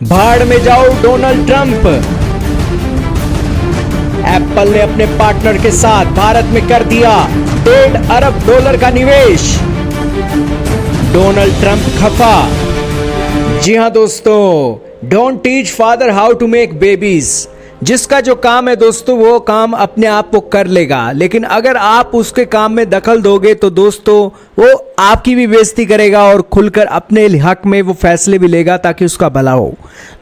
भाड़ में जाओ डोनाल्ड ट्रंप। एप्पल ने अपने पार्टनर के साथ भारत में कर दिया $1.5 अरब का निवेश। डोनाल्ड ट्रंप खफा। जी हां दोस्तों, don't teach father how to make babies. जिसका जो काम है दोस्तों वो काम अपने आप वो कर लेगा, लेकिन अगर आप उसके काम में दखल दोगे तो दोस्तों वो आपकी भी बेइज्जती करेगा और खुलकर अपने हक में वो फैसले भी लेगा ताकि उसका भला हो।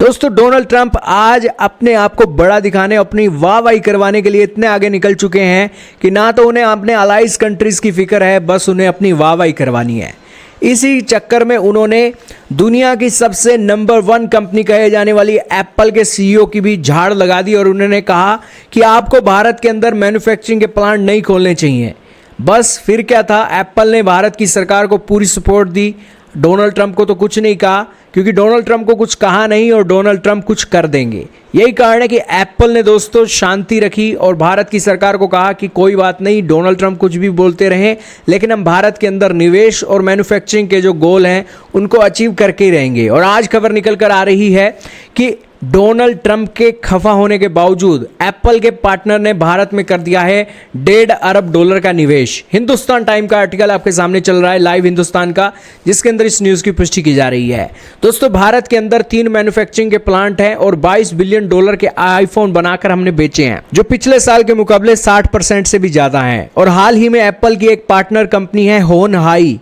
दोस्तों, डोनाल्ड ट्रंप आज अपने आप को बड़ा दिखाने, अपनी वाहवाही करवाने के लिए इतने आगे निकल चुके हैं कि ना तो उन्हें अपने अलाइज कंट्रीज की फिक्र है, बस उन्हें अपनी वाहवाही करवानी है। इसी चक्कर में उन्होंने दुनिया की सबसे नंबर 1 कंपनी कहे जाने वाली एप्पल के सीईओ की भी झाड़ लगा दी और उन्होंने कहा कि आपको भारत के अंदर मैन्युफैक्चरिंग के प्लांट नहीं खोलने चाहिए। बस फिर क्या था, एप्पल ने भारत की सरकार को पूरी सपोर्ट दी। डोनाल्ड ट्रंप को तो कुछ नहीं कहा, क्योंकि डोनाल्ड ट्रंप को कुछ कहा नहीं और डोनाल्ड ट्रंप कुछ कर देंगे। यही कारण है कि एप्पल ने दोस्तों शांति रखी और भारत की सरकार को कहा कि कोई बात नहीं, डोनाल्ड ट्रंप कुछ भी बोलते रहें, लेकिन हम भारत के अंदर निवेश और मैन्युफैक्चरिंग के जो गोल हैं उनको अचीव करके ही रहेंगे। और आज खबर निकल कर आ रही है कि डोनाल्ड ट्रंप के खफा होने के बावजूद एप्पल के पार्टनर ने भारत में कर दिया है $1.5 अरब का निवेश। हिंदुस्तान टाइम का आर्टिकल आपके सामने चल रहा है, लाइव हिंदुस्तान का, जिसके अंदर इस न्यूज़ की पुष्टि की जा रही है। दोस्तों, भारत के अंदर 3 मैन्युफैक्चरिंग के प्लांट हैं और $22 बिलियन के आईफोन बनाकर हमने बेचे हैं, जो पिछले साल के मुकाबले 60% से भी ज्यादा हैं। और हाल ही में एप्पल की एक पार्टनर कंपनी है होन हाई।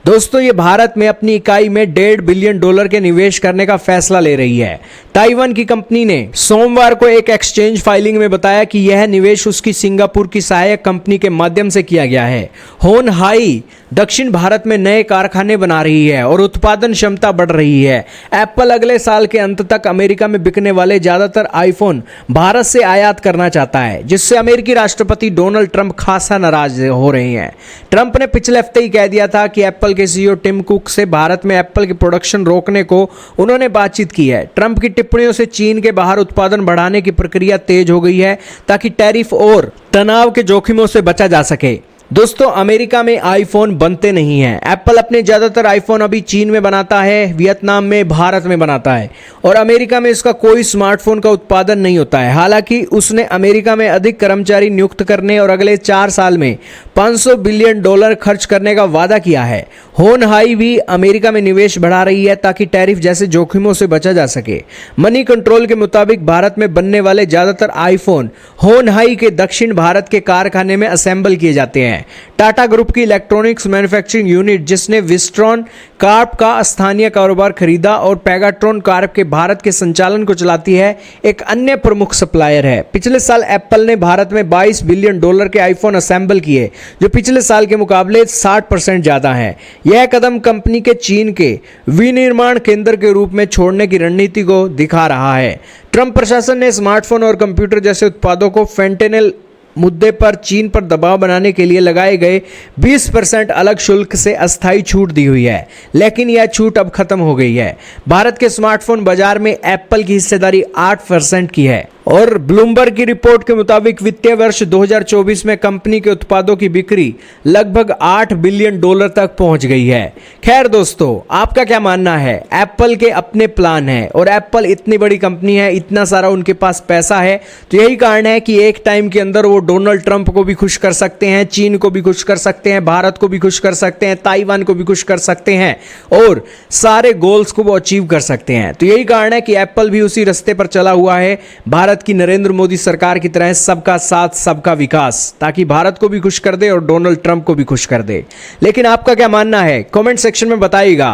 दोस्तों, ये भारत में अपनी इकाई में $1.5 बिलियन के निवेश करने का फैसला ले रही है। ताइवान की कंपनी ने सोमवार को एक एक्सचेंज फाइलिंग में बताया कि यह निवेश उसकी सिंगापुर की सहायक कंपनी के माध्यम से किया गया है। होन हाई दक्षिण भारत में नए कारखाने बना रही है और उत्पादन क्षमता बढ़ रही है। एप्पल अगले साल के अंत तक अमेरिका में बिकने वाले ज्यादातर आईफोन भारत से आयात करना चाहता है, जिससे अमेरिकी राष्ट्रपति डोनाल्ड ट्रंप खासा नाराज हो रहे हैं। ट्रंप ने पिछले हफ्ते ही कह दिया था कि एप्पल के सीईओ टिम कुक से भारत में एप्पल की प्रोडक्शन रोकने को उन्होंने बातचीत की है। ट्रंप की टिप्पणियों से चीन के बाहर उत्पादन बढ़ाने की प्रक्रिया तेज हो गई है ताकि टैरिफ और तनाव के जोखिमों से बचा जा सके। दोस्तों, अमेरिका में आईफोन बनते नहीं हैं। एप्पल अपने ज़्यादातर आईफोन अभी चीन में बनाता है, वियतनाम में, भारत में बनाता है और अमेरिका में इसका कोई स्मार्टफोन का उत्पादन नहीं होता है। हालांकि उसने अमेरिका में अधिक कर्मचारी नियुक्त करने और अगले 4 साल में $500 बिलियन खर्च करने का वादा किया है। होन हाई भी अमेरिका में निवेश बढ़ा रही है ताकि टैरिफ जैसे जोखिमों से बचा जा सके। मनी कंट्रोल के मुताबिक भारत में बनने वाले ज़्यादातर आईफोन होन हाई के दक्षिण भारत के कारखाने में असेंबल किए जाते हैं। टाटा ग्रुप की इलेक्ट्रॉनिक्स मैन्युफैक्चरिंग यूनिट, जिसने विस्ट्रॉन कार्प का स्थानीय कारोबार खरीदा और पेगाट्रॉन कार्प के भारत के संचालन को चलाती है, एक अन्य प्रमुख सप्लायर है। पिछले साल एप्पल ने भारत में $22 बिलियन के आईफोन असेंबल किए, जो पिछले साल के मुकाबले 60% ज्यादा है। यह कदम कंपनी के चीन के विनिर्माण केंद्र के रूप में छोड़ने की रणनीति को दिखा रहा है। ट्रंप प्रशासन ने स्मार्टफोन और कंप्यूटर जैसे उत्पादों को फेंटेनल मुद्दे पर चीन पर दबाव बनाने के लिए लगाए गए 20% अलग शुल्क से अस्थायी छूट दी हुई है, लेकिन यह छूट अब खत्म हो गई है। भारत के स्मार्टफोन बाजार में एप्पल की हिस्सेदारी 8% की है और ब्लूमबर्ग की रिपोर्ट के मुताबिक वित्तीय वर्ष 2024 में कंपनी के उत्पादों की बिक्री लगभग $8 बिलियन तक पहुंच गई है। खैर दोस्तों, आपका क्या मानना है? एप्पल के अपने प्लान हैं और एप्पल इतनी बड़ी कंपनी है, इतना सारा उनके पास पैसा है, तो यही कारण है कि एक टाइम के अंदर वो डोनाल्ड ट्रंप को भी खुश कर सकते हैं, चीन को भी खुश कर सकते हैं, भारत को भी खुश कर सकते हैं, ताइवान को भी खुश कर सकते हैं और सारे गोल्स को वो अचीव कर सकते हैं। तो यही कारण है कि एप्पल भी उसी रास्ते पर चला हुआ है, भारत की नरेंद्र मोदी सरकार की तरह सबका साथ सबका विकास, ताकि भारत को भी खुश कर दे और डोनाल्ड ट्रंप को भी खुश कर दे। लेकिन आपका क्या मानना है? कमेंट सेक्शन में बताइएगा।